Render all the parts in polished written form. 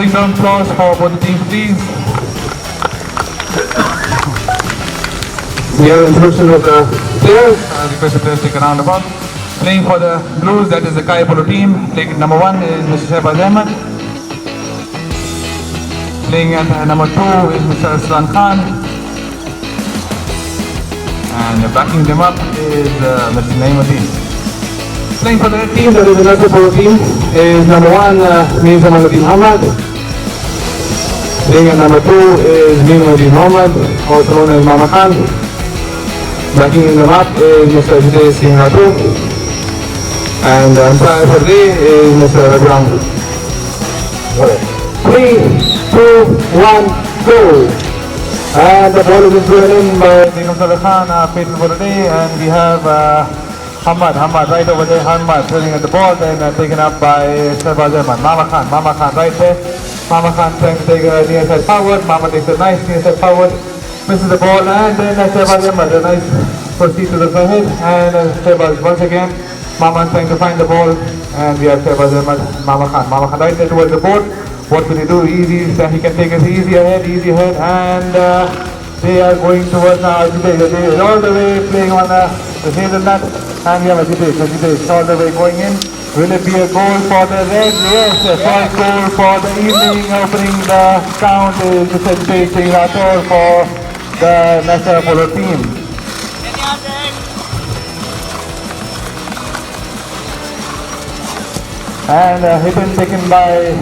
big round of applause for both the teams, please. We have introduction of the players. I request the players to take a round of applause. Playing for the Blues, that is the Kai Polo team. Playing number 1 is Mr. Shehbaz Ahmed. Playing at number 2 is Mr. Arslan Khan. And backing them up is Mr. Naimuddin. Playing for the red team, that is the Nasser Polo team, is number 1 Mir Zamaluddin Ahmad. Playing at number 2 is Mir Muhammad Mohammed, also known as Mama Khan. Backing them up is Mr. Ajay Singh Ratu. And umpire for today is Mr. Raghuram. 3, 2, 1, go! And the ball is thrown in by Begum Sadar Khan, fatal for today. And we have Hamad right over there. Hamad throwing at the ball, then taken up by Shehbaz Ahmed. Mama Khan right there. Mama Khan trying to take a near side forward. Mama takes a nice near side forward, misses the ball, and then Shehbaz Ahmed, a nice proceed to the head. And Shehbaz once again. Mama trying to find the ball, and we have Shehbaz Ahmed, Mama Khan right there towards the board. What will he do? Easy, he can take it easy ahead, and they are going towards now Ajitesh. All the way playing on the hazelnut, and we have Ajitesh all the way going in. Will it be a goal for the Reds? Yes, a first goal for the evening, opening the count is Ajitesh Singh Rathore for the Nasser Polo team. And hit and taken by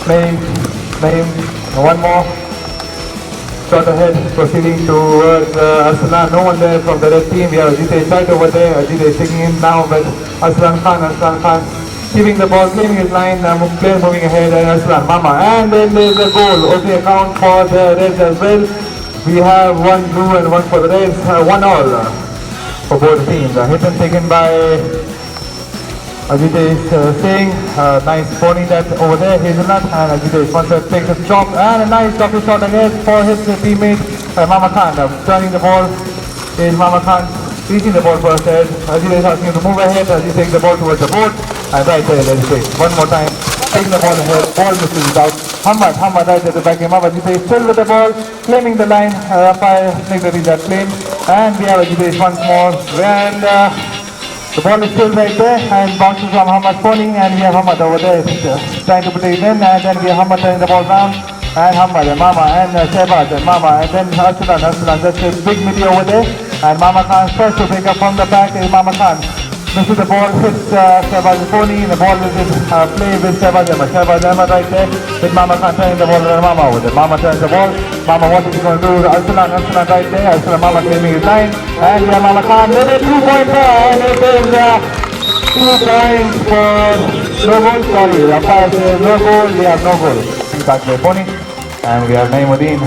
Naeem. One more shot ahead, proceeding towards Arslan. No one there from the red team. We have Ajitesh right over there. Ajitesh taking him now, but Arslan Khan keeping the ball, claiming his line. Player moving ahead, and Arslan Mama. And then there's a goal. Okay, account for the Reds as well. We have 1 blue and 1 for the Reds. 1-all for both teams. Hit and taken by Ajitesh Singh, nice pony that over there, hazelnut, and Ajitesh wants to take a chop, and a nice double shot again for his teammate Mama Khan. Turning the ball is Mama Khan, reaching the ball first head. Ajitesh asking him to move ahead as he takes the ball towards the board, and right there Ajitesh, one more time, taking the ball ahead, ball misses it out. Hamad right there to back him up. Ajitesh still with the ball, claiming the line, umpire neglecting that claim, and we have Ajitesh once more, and the ball is still right there and bounces from Hamad Pony, and we have Hamad over there trying to put it in, and then we have Hamad turning the ball down, and Hamad and Mama and Shehbaz and Mama, and then Arslan, that's a big midi over there, and Mama Khan first to pick up from the back is Mama Khan. Misses the ball, hits Shehbaz Pony, and the ball is in play with Shehbaz Ahmed right there, with Mama Khan turning the ball to Mama over there. Mama turns the ball, Mama what is he going to do? Arslan right there, Arslan Mama claiming his line, and we have Mama Khan, then a 2-point ball, and it is 2 points for no goal, sorry, the umpire says no goal, we have no goal. Back by Pony, and we have Naimuddin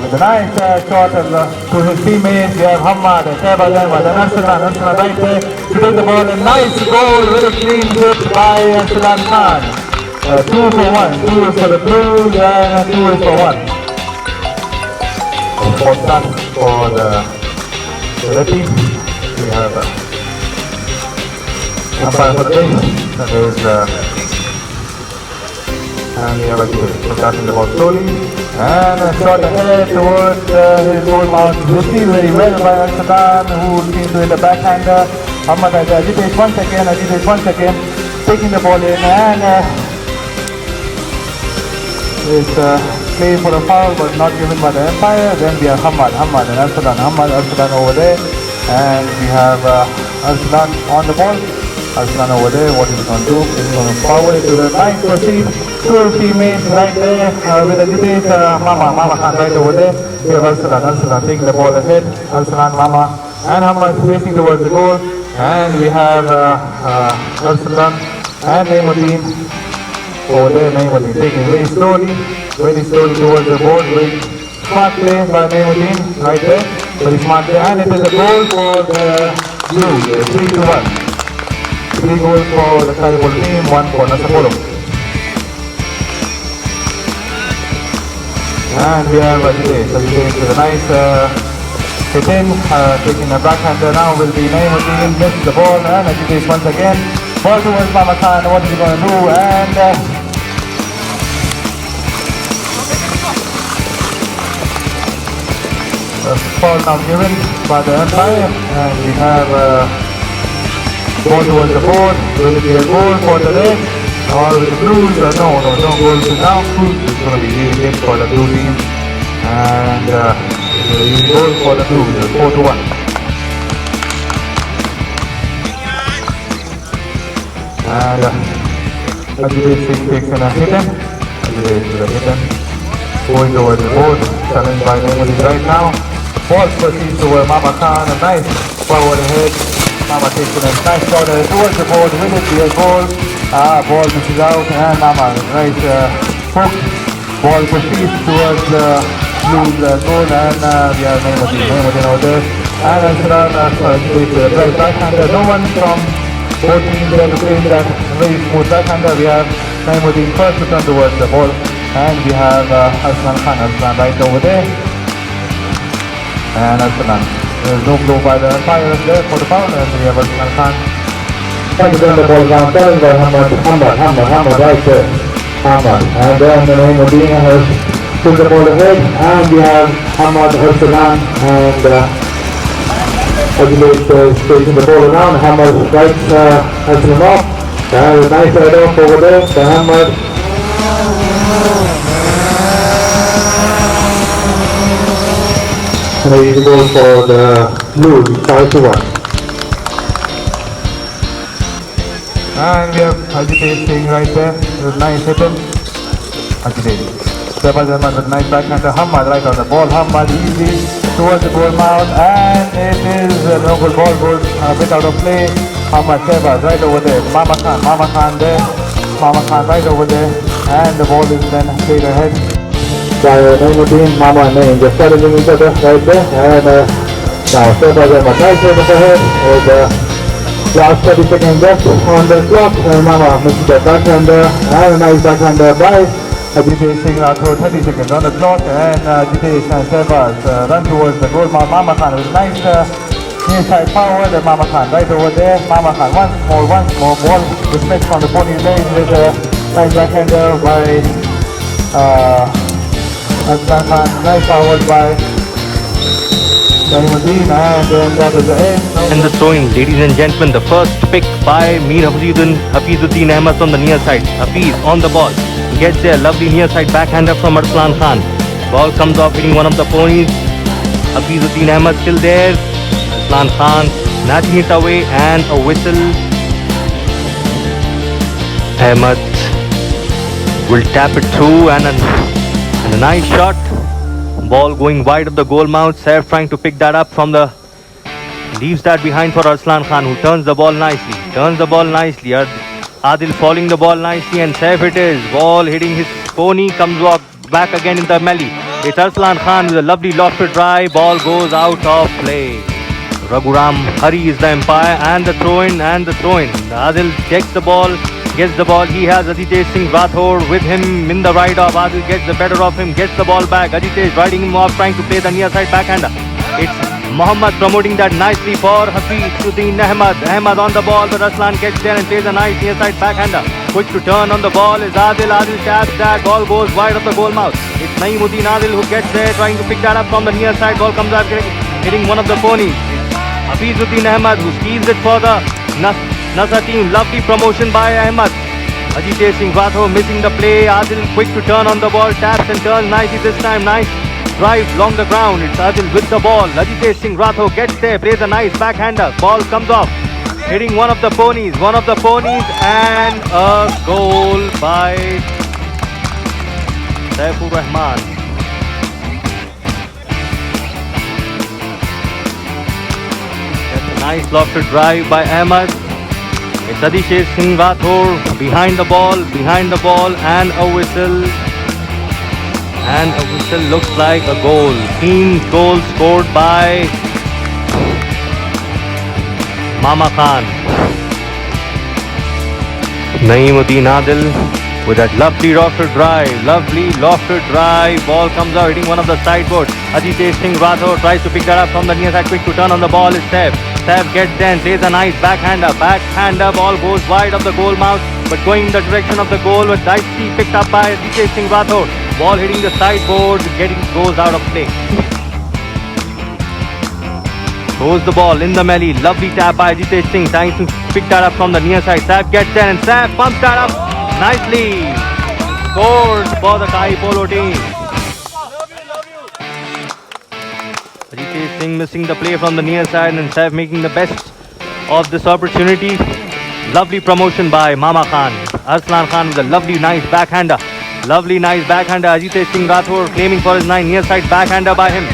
with a nice shot to his teammates. We have Hamad and Shehbaz Ahmed and Arslan right there to take the ball, and nice goal, very clean hit by Arslan Khan. 2 for 1, 2 is for the Blues and 2 is for 1. Fourth run for the red team. We have umpire for the day, that is and we have Ajitesh starting the ball slowly, and a shot ahead towards his goal mount. Received very well by Arslan, who seems to hit a backhander. Ajitesh once again, taking the ball in, and is played for a foul but not given by the umpire. Then we have Hamad and Arslan over there, and we have Arslan on the ball. Arslan over there, what is he going to do? He's going to forward to the nice proceed. 2 teammates right there with Ajitesh, Mama Khan right over there. We have Arslan taking the ball ahead. Arslan, Mama, and Hamad facing towards the goal. And we have Arslan and Naimuddin over there. Naimuddin taking very slowly towards the board. Very smart play by Naimuddin right there. Very smart play, and it is a goal for the Blues. 3-1. 3 goals for the Kai Polo team, 1 for Nasser Polo. And we have Ajitesh with a nice hit in, taking a backhander now will be Naimuddin, misses the ball, and Ajitesh once again. Ball towards Mama Khan, what is he going to do? And ball now given by the umpire, and we have ball towards the board. Will it be a goal for the red or the blues? No goal to now. It's going to be really hit for the blue team, and a goal for the blues, 4-1. And Ajit Singh takes in a hit in. Ajit to the hit in. Going over the board, challenged by Nehmudi right now. Ball proceeds over Mama Khan, a nice forward hit. Mama takes it a nice shot towards the board. Will it be a goal? Ball misses out, and Mama, nice hook. Ball proceeds towards the blues goal, and we have Nehmudi over there. And Asran takes the right backhander. No one from both teams are playing that very smooth backhander. We have Nehmudi first to turn towards the ball. And we have Aslan Khan, right over there. And Aslan. There is no blow by the umpire there for the foul, and we have Aslan Khan. Trying to bring the ball down, challenged by Hamad right there. Hamad. And then the name of Dina has took the ball ahead, and we have Hamad Aslan and Ajit taking the ball around. Hamad right Aslan off. A nice side off over there by Hamad. And he's going for the blues, 5-1. And we have Ajit Singh right there. With nice hit in. Ajit. Shehbaz Ahmed with nice backhander. Hamad right on the ball. Hamad easy towards the goal mouth. And it is a no good ball goes a bit out of play. Hamad Shehbaz right over there. Mama Khan there. Mama Khan right over there. And the ball is then played ahead. By Nehmudi, Mama and Naeem just challenging each other right there, and now Shehbaz Ahmed nice hit up ahead with last 30 seconds left on the clock, and Mama misses the backhander, and a nice backhander by Ajit Singh Rathore, 30 seconds on the clock, and Ajit and Shehbaz run towards the goal. Mama Khan with nice near side power, and Mama Khan right over there. Mama Khan once more ball dismissed from the pony lane with a nice backhander by Aslan Khan, nice forward by Nehmudi, and then that is the end. And the throwing, ladies and gentlemen, the first pick by Mir Hafizuddin Ahmed from the near side. Hafiz on the ball, gets there, lovely near side backhander from Aslan Khan. Ball comes off hitting one of the ponies. Hafizuddin Ahmed still there. Aslan Khan snatching it away, and a whistle. Ahmed will tap it through, and a nice shot. Ball going wide of the goal mouth. Saif trying to pick that up from the... Leaves that behind for Aslan Khan, who turns the ball nicely. Adil falling the ball nicely, and Saif it is. Ball hitting his pony, comes back again in the melee. It's Aslan Khan with a lovely lofted drive. Ball goes out of play. Raghuram Hari is the umpire, and the throw-in. Adil checks the ball. Gets the ball, he has Ajit Singh Rathore with him in the ride off. Adil gets the better of him, gets the ball back. Ajit is riding him off, trying to play the near side backhander. It's Mohammad promoting that nicely for Hafizuddin Ahmed. Ahmed on the ball, but Aslan gets there and plays a nice near side backhander. Quick to turn on the ball is Adil. Adil taps that, ball goes wide of the goal mouth. It's Naeemuddin Adil who gets there, trying to pick that up from the near side. Ball comes out, hitting one of the ponies. Hafizuddin Ahmed who steals it for the Nasa team. Lovely promotion by Ahmed. Ajit Singh Rathore missing the play. Adil quick to turn on the ball. Taps and turns nicely this time. Nice drive along the ground. It's Adil with the ball. Ajit Singh Rathore gets there. Plays a nice backhander. Ball comes off. Hitting one of the ponies. And a goal by Saifur Rahman. That's a nice lofted drive by Ahmed. It's Ajit Singh Rathore behind the ball, and a whistle. And a whistle looks like a goal. Clean goal scored by Mama Khan. Naeemuddin Adil with that lovely lofted drive. Ball comes out hitting one of the sideboards. Ajit Singh Rathore tries to pick that up from the near side. Quick to turn on the ball is Saif. Saif gets there and plays a nice backhander. Ball goes wide of the goal mouth, but going in the direction of the goal, but nicely picked up by Ajit Singh Rathore. Ball hitting the sideboard, goes out of play. throws the ball in the melee. Lovely tap by Ajitesh Singh, trying to pick that up from the near side. Saif gets there and Saif pumps that up nicely. Scores for the Kai Polo team. Ajitesh Singh missing the play from the near side and Saif making the best of this opportunity. Lovely promotion by Mama Khan. Arslan Khan with a lovely nice backhander. Lovely nice backhander. Ajitesh Singh Rathore claiming for his line. Near side backhander by him.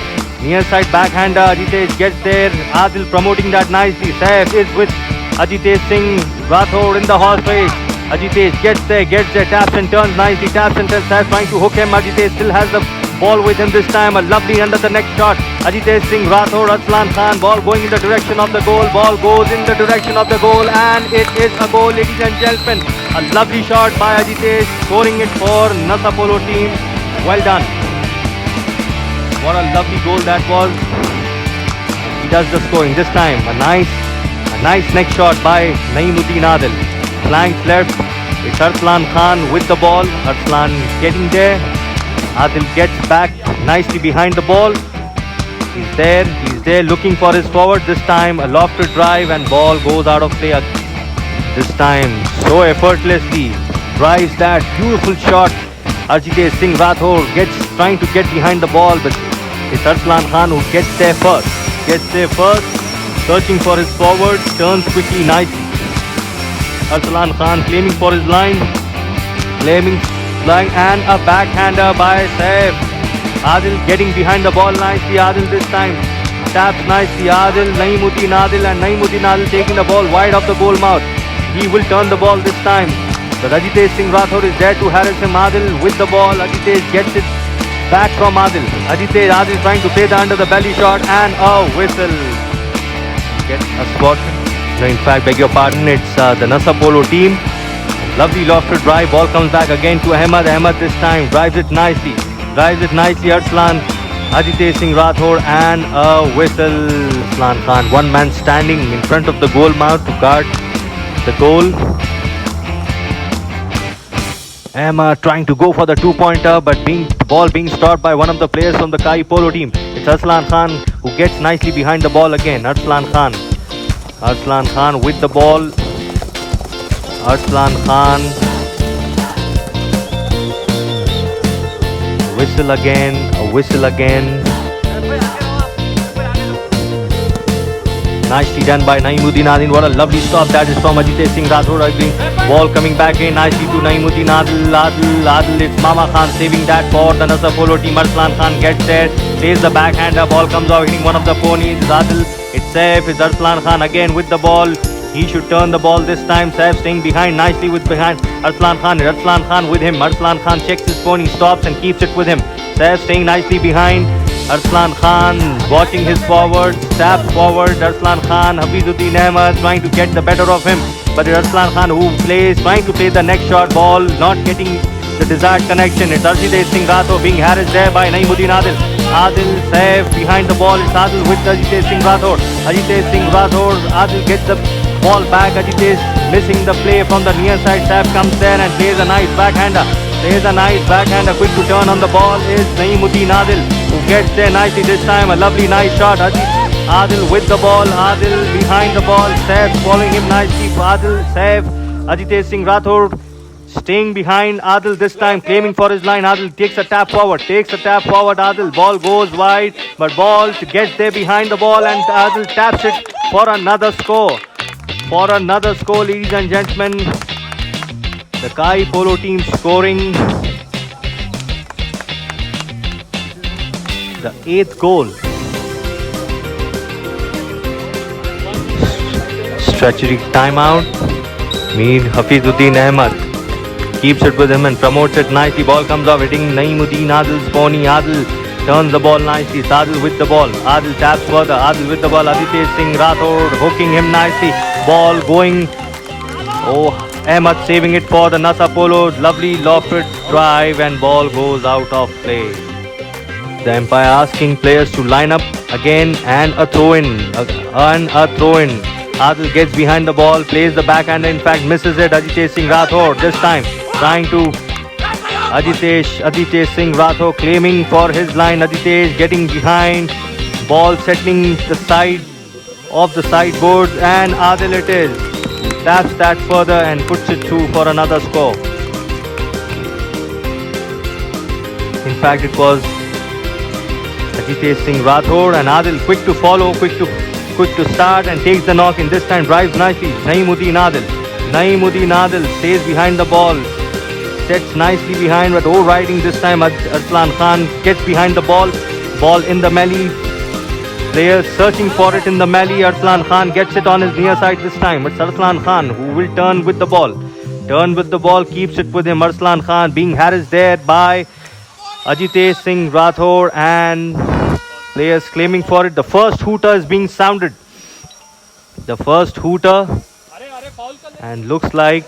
Near side backhander. Ajitesh gets there. Adil promoting that nicely. Saif is with Ajitesh Singh Rathore in the horse race. Ajitesh gets there, taps and turns nicely. Taps and turns. Saif trying to hook him. Ajitesh still has the ball with him this time. A lovely under the neck shot. Ajitesh Singh Rathore, Arslan Khan. Ball going in the direction of the goal. Ball goes in the direction of the goal and it is a goal, ladies and gentlemen. A lovely shot by Ajitesh, scoring it for Nasa Polo team. Well done. What a lovely goal that was. He does the scoring this time. A nice neck shot by Naimuddin Adil. Flanks left. It's Arslan Khan with the ball. Arslan getting there. Adil gets back nicely behind the ball. He's there looking for his forward. This time a lofted drive and ball goes out of play. This time so effortlessly drives that beautiful shot. Ajitesh Singh Rathore trying to get behind the ball, but it's Arslan Khan who gets there first, searching for his forward, turns quickly nicely. Arslan Khan claiming for his line, and a backhander by Saif. Adil getting behind the ball nicely. Adil this time taps nicely. Adil, Naimuddin Adil, and Naimuddin Adil taking the ball wide of the goal mouth. He will turn the ball this time. But Ajitesh Singh Rathore is there to harass him. Adil with the ball. Ajitesh gets it back from Adil. Adil trying to play the under the belly shot and a whistle. Gets a spot. No, in fact, beg your pardon, it's the Nasa Polo team. Lovely lofted drive. Ball comes back again to Ahmed. Ahmed this time drives it nicely. Arslan, Ajitesh Singh Rathore and a whistle. Arslan Khan, one man standing in front of the goal mouth to guard the goal. Emma trying to go for the two-pointer, but the ball being stopped by one of the players from the Kai Polo team. It's Arslan Khan who gets nicely behind the ball again. Arslan Khan with the ball. Arslan Khan. A whistle again. Nicely done by Naimuddin Adil. What a lovely stop that is from Ajitesh Singh Rathore. Ball coming back in nicely to Naimuddin Adil. It's Mama Khan saving that for the Nasa Polo team. Arslan Khan gets there, plays the backhander. Ball comes out hitting one of the ponies. Adil. It's Saif. It's Arslan Khan again with the ball. He should turn the ball this time. Saif staying behind nicely behind Arslan Khan. Arslan Khan with him. Arslan Khan checks his pony, stops and keeps it with him. Saif staying nicely behind. Arslan Khan watching his forward, taps forward. Arslan Khan, Hafizuddin Ahmed trying to get the better of him. But it's Arslan Khan who trying to play the next shot. Ball not getting the desired connection. It's Ajitesh Singh Rathore being harassed there by Naimuddin Adil. Saif behind the ball. It's Adil with Ajitesh Singh Rathore. Adil gets the ball back. Ajitesh missing the play from the near side. Saif comes there and plays a nice backhander. Quick to turn on the ball is Naimuddin Adil, who gets there nicely this time. A lovely nice shot. Adil with the ball. Adil behind the ball. Saif following him nicely. Saif. Ajitesh Singh Rathore staying behind Adil this time, claiming for his line. Adil takes a tap forward. Adil. Ball goes wide, but ball gets there behind the ball and Adil taps it for another score. Ladies and gentlemen. The Kai Polo team scoring the 8th goal. Stretchery timeout. Mir Hafizuddin Ahmed keeps it with him and promotes it nicely. Ball comes off hitting Naimuddin Adil's pony. Adil turns the ball nicely. It's Adil with the ball. Adil taps further. Adil with the ball. Ajitesh Singh Rathore hooking him nicely. Ball going. Ahmed saving it for the Nasa Polo. Lovely lofted drive and ball goes out of play. The umpire asking players to line up again and a throw in. Adil gets behind the ball, plays the backhand, in fact misses it. Ajitesh Singh Rathore this time trying to Ajitesh Singh Rathore claiming for his line. Ajitesh getting behind, ball settling the side of the sideboards, and Adil it is. Taps that further and puts it through for another score. In fact, it was Ajitesh Singh Rathod, and Adil quick to follow, quick to start, and takes the knock, and this time drives nicely. Naeemuddin Adil stays behind the ball, sets nicely behind, but riding this time. Arslan Khan gets behind the ball in the melee. Players searching for it in the melee. Arslan Khan gets it on his near side this time. It's Arslan Khan who will turn with the ball, keeps it with him. Arslan Khan being harassed there by Ajitesh Singh Rathod, and players claiming for it. The first hooter is being sounded. And looks like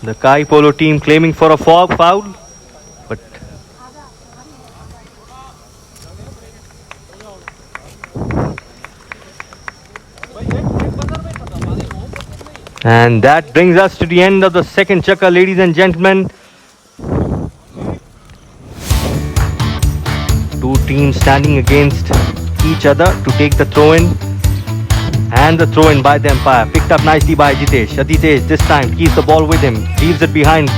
the Kai Polo team claiming for a foul, but and that brings us to the end of the second chakka, ladies and gentlemen. Two teams standing against each other to take the throw-in. And the throw-in by the umpire, picked up nicely by Ajitesh. Ajitesh this time keeps the ball with him, leaves it behind,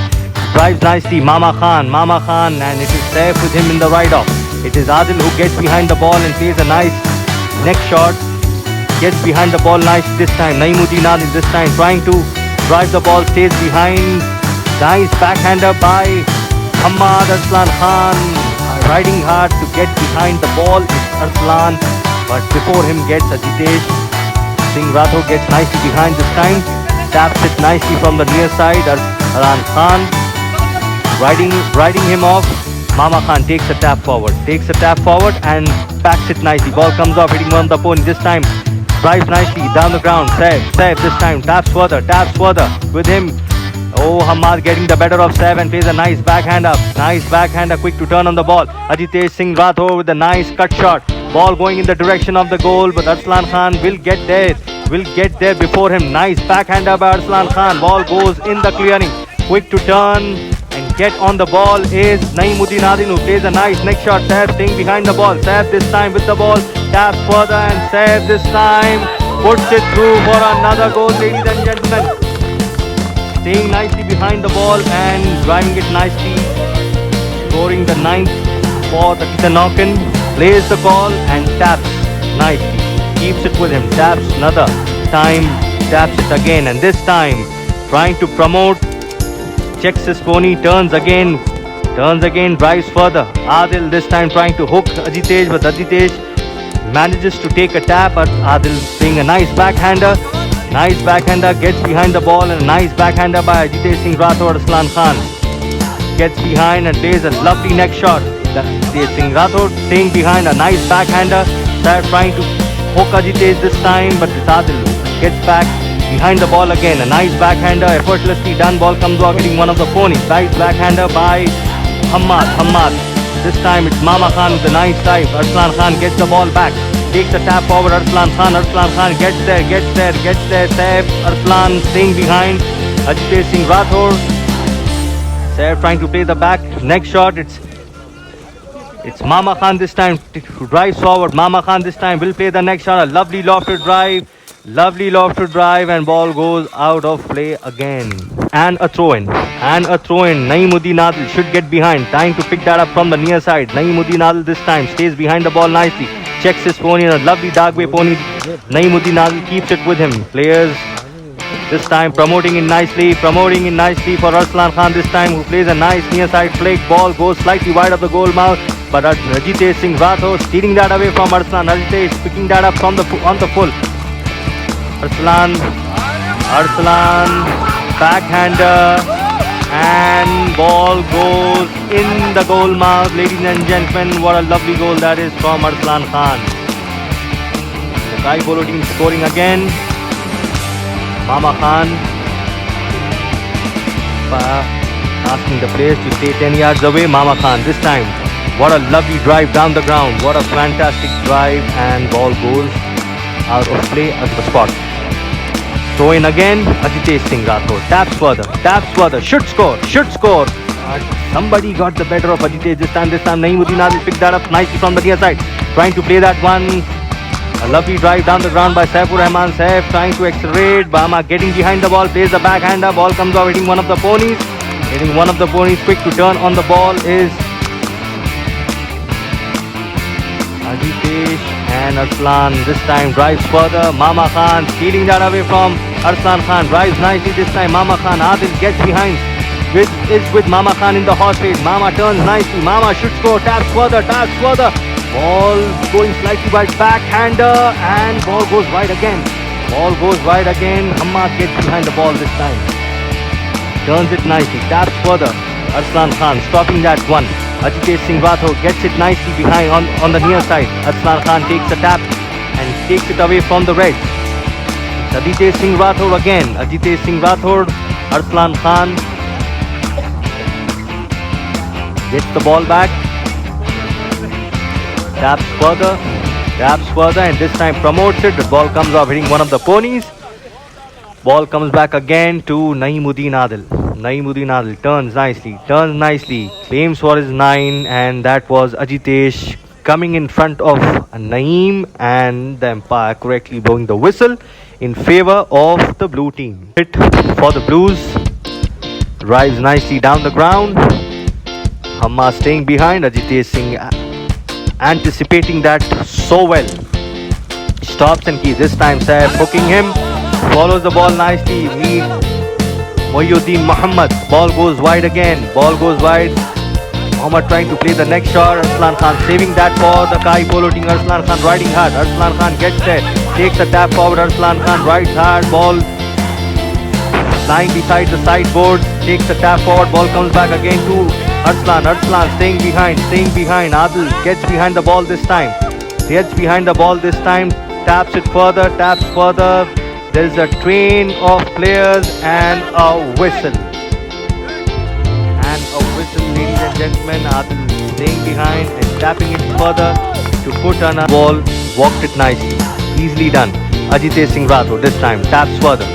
drives nicely. Mama Khan, and it is safe with him in the ride-off. It is Adil who gets behind the ball and plays a nice neck shot. Gets behind the ball nicely this time. Naeemuddin Adil this time trying to drive the ball, stays behind. Nice backhander by Hamad. Arslan Khan riding hard to get behind the ball. It's Arslan, but before him gets Ajitesh Singh Rathod, gets nicely behind this time. Taps it nicely from the near side. Arslan Khan riding him off. Mama Khan takes a tap forward and backs it nicely. Ball comes off, hitting on the opponent this time. Drives nicely down the ground. Saif this time taps further with him. Hamad getting the better of Saif and plays a nice backhander, quick to turn on the ball. Ajitesh Singh Rathod with a nice cut shot. Ball going in the direction of the goal, but Arslan Khan will get there before him. Nice backhander by Arslan Khan. Ball goes in the clearing. Quick to turn and get on the ball is Naeemuddin Adil, who plays a nice neck shot. Saif staying behind the ball. Saif this time with the ball. Taps further and Saif this time puts it through for another goal, ladies and gentlemen. Staying nicely behind the ball and driving it nicely. Scoring the 9th for the Kitanokan. Plays the ball and taps nicely. Keeps it with him. Taps another time. Taps it again. And this time trying to promote. Checks his pony. Turns again. Drives further. Adil this time trying to hook Ajitesh. But Ajitesh manages to take a tap. But Adil playing a nice backhander. Gets behind the ball. And a nice backhander by Ajitesh Singh Rathod. Arslan Khan gets behind and plays a lovely neck shot. Ajitesh Singh Rathod staying behind, a nice backhander. Saif trying to hook Ajitesh this time, but Adil gets back behind the ball again. A nice backhander, effortlessly done. Ball comes off, hitting one of the ponies. Nice backhander by Hamad. This time it's Mama Khan with a nice dive. Arslan Khan gets the ball back. Takes a tap forward. Arslan Khan gets there. Saif, Arslan staying behind. Ajitesh Singh Rathod. Saif trying to play the back neck shot. It's Mama Khan this time who drives forward. Mama Khan this time will play the next shot. A lovely lofted drive, and ball goes out of play again. And a throw-in. Naeemuddin Adil should get behind, trying to pick that up from the near side. Naeemuddin Adil this time stays behind the ball nicely. Checks his pony, a lovely dark way pony. Naeemuddin Adil keeps it with him. Players this time promoting in nicely for Arslan Khan this time, who plays a nice near side flick. Ball goes slightly wide of the goal mouth, but Ajitesh Singh Rathod stealing that away from Arslan. Ajitesh picking that up on the full. Arslan backhander, and ball goes in the goal mouth. Ladies and gentlemen, what a lovely goal that is from Arslan Khan. The Kai Polo team scoring again. Mama Khan asking the players to stay 10 yards away. Mama Khan this time. What a lovely drive down the ground. What a fantastic drive, and ball goes out of play at the spot. Throw in again. Ajitesh Singh Rathod taps further. Should score. Somebody got the better of Ajitesh this time. Naeemuddin Adil picked that up nicely from the near side. Trying to play that one. A lovely drive down the ground by Saifur Rahman. Saif trying to accelerate. Bahama getting behind the ball. Plays the backhander. Ball comes out hitting one of the ponies. Hitting one of the ponies. Quick to turn on the ball is Ajitesh, and Arslan this time drives further. Mama Khan stealing that away from Arslan Khan. Drives nicely this time. Mama Khan. Adil gets behind. With Mama Khan in the hot race. Mama turns nicely. Mama should score. Taps further. Ball going slightly wide. Backhander, and ball goes wide again. Hammad gets behind the ball this time. Turns it nicely. Taps further. Arslan Khan stopping that one. Ajitesh Singh Rathore gets it nicely behind on the near side. Arslan Khan takes a tap and takes it away from the Reds. Ajitesh Singh Rathore again. Ajitesh Singh Rathore, Arslan Khan gets the ball back. Taps further, and this time promotes it. The ball comes off hitting one of the ponies. Ball comes back again to Naeemuddin Adil. Naeemuddin Adil turns nicely, claims for his 9, and that was Ajitesh coming in front of Naeem, and the umpire correctly blowing the whistle in favor of the blue team. Hit for the Blues, drives nicely down the ground. Hamma staying behind. Ajitesh Singh anticipating that so well. Stops and keeps. This time Saif hooking him. Follows the ball nicely. Meet Mohyuddin Muhammad. Ball goes wide again. Muhammad trying to play the next shot. Arslan Khan saving that for the Kai Polo team. Arslan Khan riding hard. Arslan Khan gets there. Takes a tap forward. Arslan Khan rides hard. Ball lying beside the sideboard. Takes a tap forward. Ball comes back again to Arslan staying behind. Adil gets behind the ball this time. Taps further. There is a train of players and a whistle. Ladies and gentlemen. Adil staying behind and tapping it further to put on a ball. Walked it nicely. Easily done. Ajitesh Singh Rathore this time. Taps further.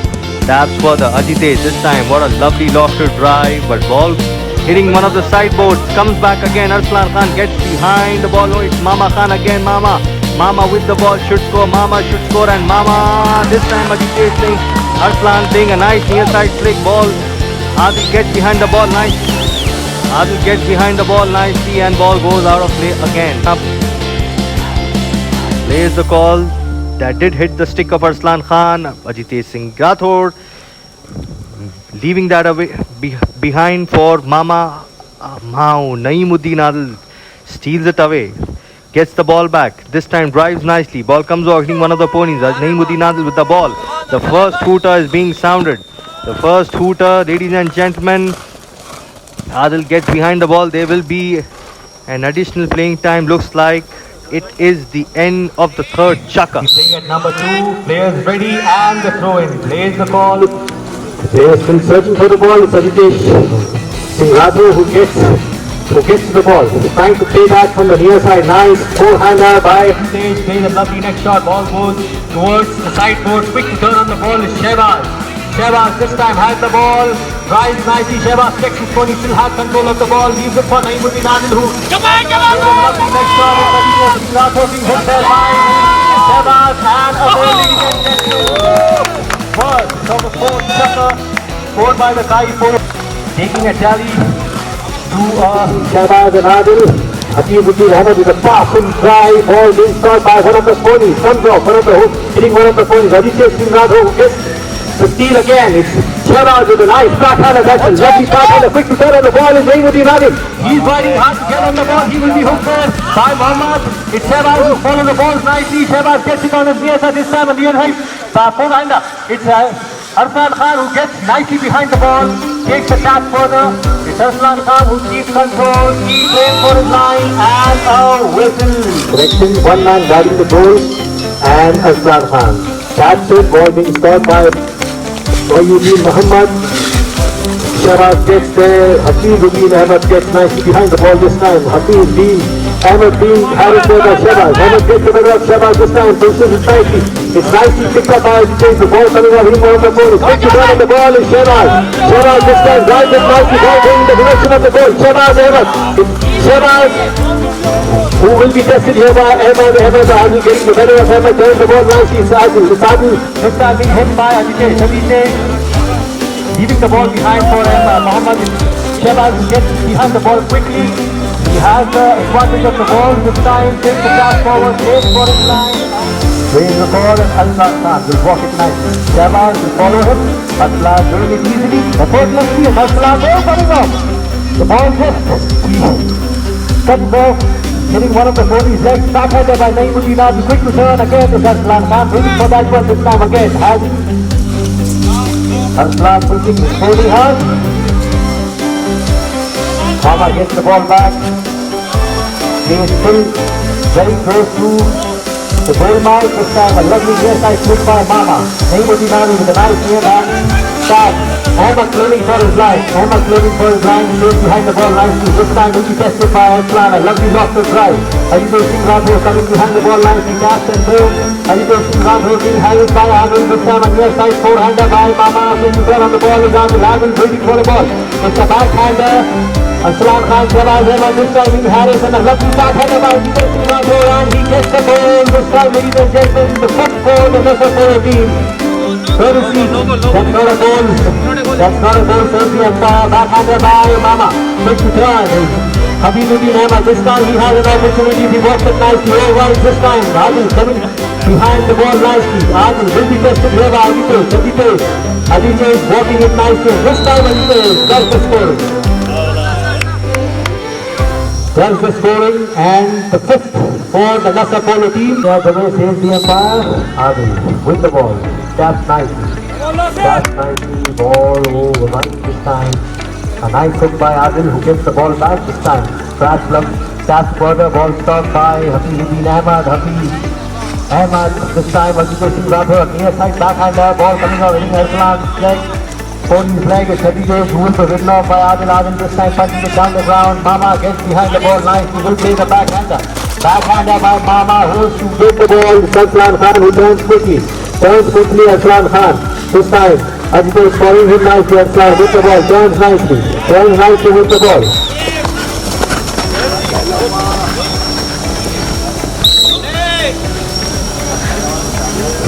Ajitesh this time. What a lovely lofted drive. But ball hitting one of the sideboards. Comes back again. Arslan Khan gets behind the ball. Oh, it's Mama Khan again. Mama with the ball should score. And Mama this time Ajitesh Singh. Arslan playing a nice near side flick ball. Adil gets behind the ball nicely. And ball goes out of play again. Plays the call. That did hit the stick of Arslan Khan. Ajitesh Singh Rathore leaving that away behind for Mama. Naeemuddin Adil steals it away. Gets the ball back. This time drives nicely. Ball comes out hitting one of the ponies. Naeemuddin Adil with the ball. The first hooter is being sounded. Ladies and gentlemen. Adil gets behind the ball. There will be an additional playing time. Looks like it is the end of the third chakka. Playing at number 2. Players ready, and the throw in. Plays the call. Players still searching for the ball. It's Ajitesh Singh Rathore who gets the ball. Trying to play that from the near side. Nice forehander by Ajitesh. Plays a lovely next shot. Ball goes towards the sideboard. Quick to turn on the ball is Shehbaz this time has the ball. Drives nicely. Shehbaz checks his pony. Still has control of the ball. Leaves it for Naeemuddin Adil who lovely next shot. Ajitesh Singh Rathore being hit there by Shehbaz, and away, ladies and gentlemen. First of the fourth chakka scored by the Kai Polo. Taking a tally to Shehbaz and Adil. Ateebuddin Ahmed with a powerful drive. Ball being scored by one of the ponies. Comes off one of the hooks, hitting one of the ponies. Ajitesh Singh Rathore who gets the steal again. It's Shehbaz with a nice backhander. That's a lovely backhander. Quick to turn on the ball is Naeemuddin Adil. He's riding hard to get on the ball. He will be hooked there by Muhammad. It's Shehbaz who follows the balls nicely. Shehbaz gets it on his near side this time on the other side. Forehander. It's Arslan Khan who gets nicely behind the ball. Takes the tap further. It's Arslan Khan who keeps control. He's playing for his line, and a whistle. Correction, one man guarding the goal and Arslan Khan. That's it. Ball being scored by Mohyuddin Muhammad. Shehbaz gets there. Ateebuddin Ahmed gets nicely behind the ball this time. Hafiz being Ahmed being carried there by Shabazz. Ahmed gets the middle of Shabazz this time, pushes it nicely. It's nicely picked up by Ajitesh. The ball coming out, hitting one of the goal. It's quick to run, and the ball is Shabazz. Shabazz this time drives it nicely, ball going in the direction of the goal. Shabazz Ahmed. Shabazz, who will be tested here by Ahmed. Ahmed Adil getting the better of Ahmed, turns the ball nicely. It's Adil. It's Adil. This time being hit by Ajitesh. Ajitesh leaving the ball behind for Mohammad. Shabazz gets behind the ball quickly. He has the advantage of the ball this time. Takes the pass forward, waits for his line. Raise the ball and Aslan Khan will walk it nicely. Shabazz will follow him. Aslan doing it easily. Effortlessly, and Aslan goal coming off. The ball just cuts off, hitting one of the Kohli's legs. Backhanded by Naimuddin Nabi. Quick return again is Aslan Khan. Waiting for that one this time again. Has Aslan pushing his Kohli hard. Mama gets the ball back. He is still very close to the goal mouth this time. A lovely near side flick by Mama. Naimuddin Nabi with a nice near hand start. Ahmed claiming for his line. Ahmed claiming for his line. He lays behind the ball nicely. This time will be tested by Aslan. A lovely lofted drive. Ajitesh Singh Rathore coming behind the ball nicely. Cast and boom. Ajitesh Singh Rathore being handled by Adil. This time a near side forehander by Mama. When you turn on the ball is Adil. Adil waiting for the ball. It's a backhander. Aslan Khan, Shabazz Ahmed this time being Harris, and a lovely backhander by Ajitesh Singh Rathore, and he gets the goal. This time, ladies and gentlemen, the first goal of the Nasser team. Courtesy, that's not a goal. That's not a goal, certainly a backhander by Mama. Quick return. Habibuddin Ahmed, this time he has an opportunity. He worked it nicely. All right, this time. Adil coming behind the ball nicely. Adil will be tested here by Ajitesh. Ajitesh walking it nicely. This time Ajitesh does the scoring. Does the scoring, and the fifth for the Nasser Polo team. The way says the umpire. Adil with the ball. Taps nicely. Taps nicely. Ball over running this time. A nice hook by Adil, who gets the ball back this time. Crash love. Taps further. Ball stopped by Hafizuddin Ahmed. Ahmed this time. Ajitesh Singh Rathore near side backhander. Ball coming out hitting Aslan's leg. Kohli's leg is Ajitesh, who will be ridden off by Adil. Adil this time punching it down the ground. Mama gets behind the ball line. He will play the backhander. Backhander by Mama, who is to get the ball. Aslan Khan, who turns quickly. Aslan Khan. This time Ajitesh following him nicely. Aslan with the ball. Turns nicely with the ball.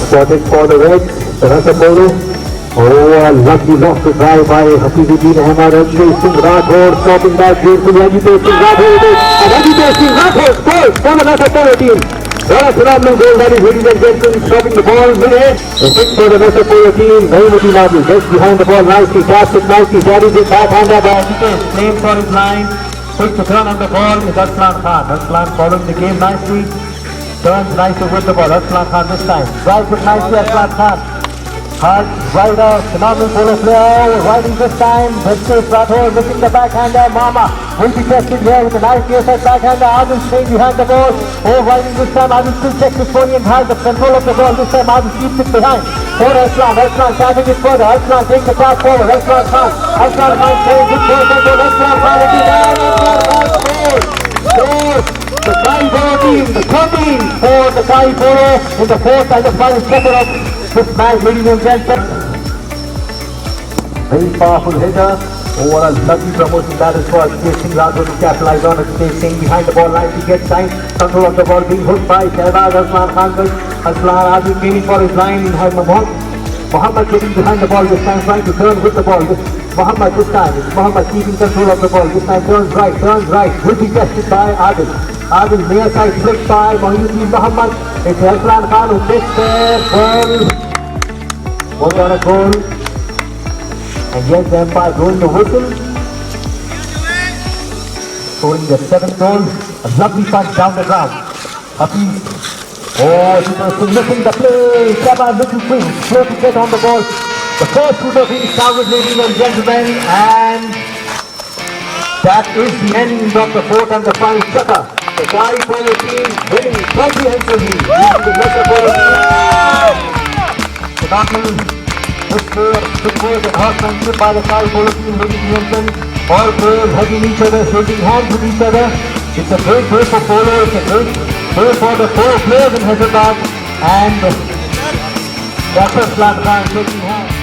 Spotted for the Reds. The Nasser Polo. Oh, a lovely lofted drive by Hafizuddin Ahmed. Ajitesh Singh Rathore stopping back beautifully. Ajitesh Singh Rathore it is. And Ajitesh Singh Rathore scores for the Nasser Polo team. What a phenomenal goal that is, ladies and gentlemen. Stopping the ball mid-air. A six for the Nasser Polo team. Naimuddin Nabi gets behind the ball nicely. Taps it nicely. Carries it backhander by Ajitesh. Claims for his line. Quick to turn on the ball is Aslan Khan. Aslan following the game nicely. Turns nicely with the ball. Aslan Khan this time. Drives it nicely. Aslan Khan. Hard rider, phenomenal polo player, riding this time. Ajitesh Rathore looking the backhander. Mama will be tested here with a nice near side backhander. Adil staying behind the ball. Oh, riding this time. Adil still checks his body and has the control of the ball. This time Adil keeps it behind. For Aslan. Aslan carrying it further. Aslan takes the pass forward. Aslan Khan. Aslan Khan playing good ball. Aslan Khan again. The Kai Polo team, the 13 for the Kai Polo in the fourth and the final quarter of this match, ladies and gentlemen. Very powerful hitter. Oh, what a lovely promotion that is for Ajitesh Singh Rathore to capitalize on. Ajitesh Singh behind the ball line. He gets time. Control of the ball being hooked by Shahbaz Aslan Khan. Aslan Adil gaining for his line. Mohammad getting behind the ball this time, trying to turn with the ball. Mohammad this time. It's Mohammad keeping control of the ball. This time turns right. Will be tested by Adil. Adil near side flicked by Mohiuddin Mohammad. It's Aslan Khan who gets there. Ball on a goal. And yes, the umpire blowing the whistle. Scoring the seventh goal. A lovely punch down the ground. Hafiz. Oh, he was missing the play. Shabazz looking quick. Slow to get on the ball. The first shooter being counted, ladies and gentlemen. And that is the end of the fourth and the final quarter. The Kai Polo team winning comprehensively. Using the Nasser Polo team. Phenomenal footwork and horsemanship by the Kai Polo team, ladies and gentlemen. All players hugging each other, shaking hands with each other. It's a great day for polo. It's a great day for the polo players in Hyderabad. And Dr. Aslan Khan taking home.